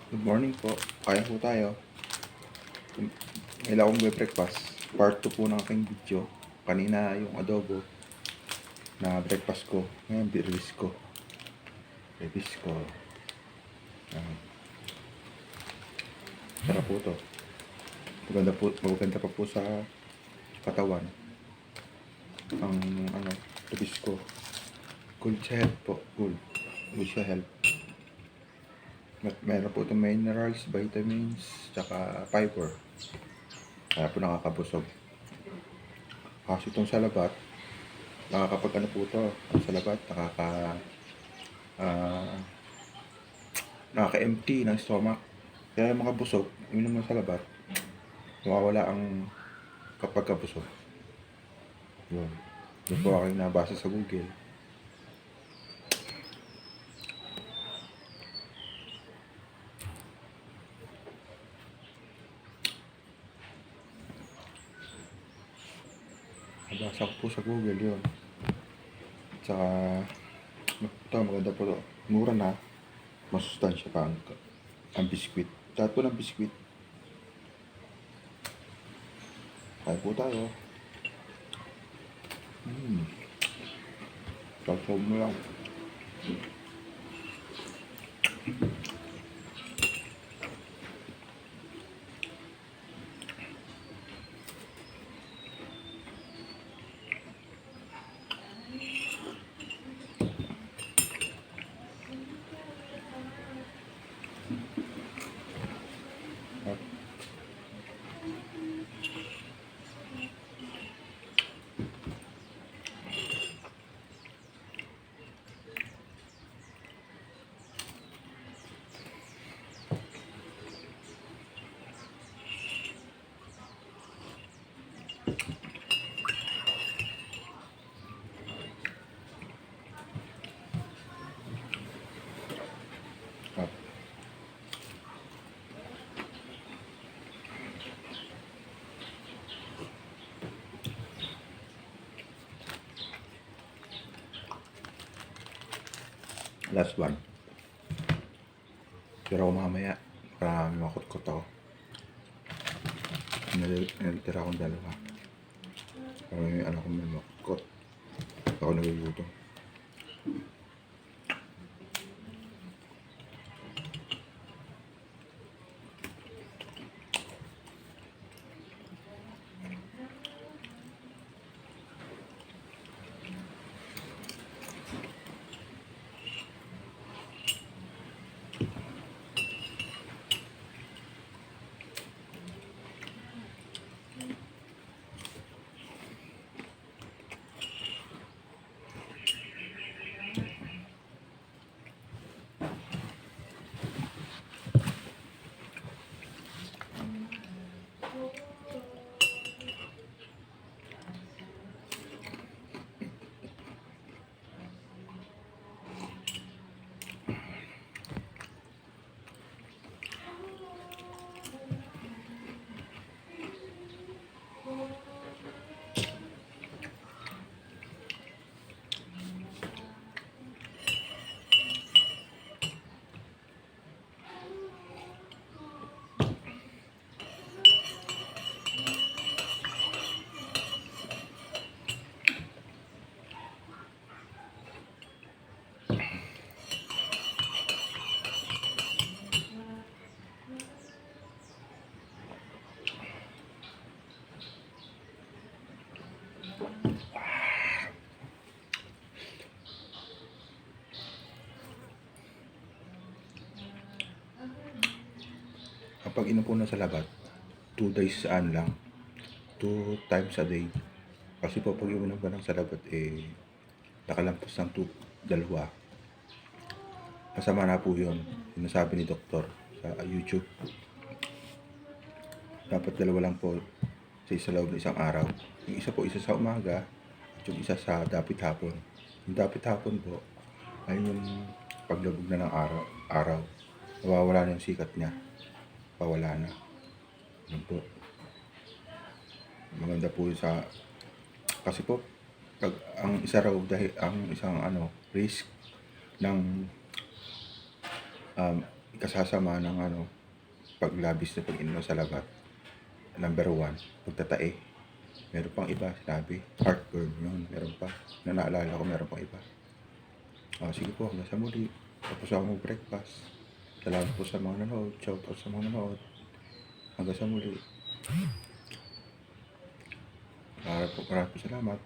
Good morning po. Kaya po tayo. Ngayon akong breakfast. Part 2 po ng aking video. Kanina yung adobo na breakfast ko. Ngayon, release ko. Release ko. Sarap po to. Maganda pa po sa katawan. Ang release ko. Good sa health po. Good sa health. Meron po itong minerals, vitamins, tsaka fiber. Kaya po nakakabusog. Kasi itong salabat, nakakapag po ito. Ang salabat, nakaka-empty ng stomach. Kaya makabusog, uminom ng salabat, mawawala ang kapag kabusog. Yun. Yun po aking nabasa sa Google. Nabasa ko po sa Google yun. Tsaka, ito maganda po ito. Mura na. Masustansya pa ang biskwit. Lahat po ng biskwit. Kaya po tayo. Pag-solve mo lang. Last one. Pero ako mamaya, para makot-kot ako. Nalitira akong dalawa. Para may anak ko may makot-kot. Ako nagluluto. Kapag inupo na sa labat, 2 days lang. 2 times a day. Kasi po pag inunom ka ng salabat, nakalampas ng dalawa. Masama na po yun. Sinasabi ni doktor sa YouTube. Dapat dalawa lang po sa isa loob ng isang araw. Yung isa po, isa sa umaga, at yung isa sa dapit hapon. Yung dapit hapon po, ay yung paglabog na ng araw. Nawawala na yung sikat niya. Pawala na. Yun po. Maganda po sa kasi po pag ang isa raw dahil ang isang risk ng kasasama ng ano, paglabis na pag-inom sa labat. Number 1, pagtatae. Meron pang iba, sinabi. Heartburn, yun. Meron pa. Na naalala ko, meron pang iba. Sige po, hanggang sa muli. Tapos ako mag-breakfast. Salamat po sa mga nanood. Shout out sa mga nanood. Hanggang sa muli. Maraming po salamat.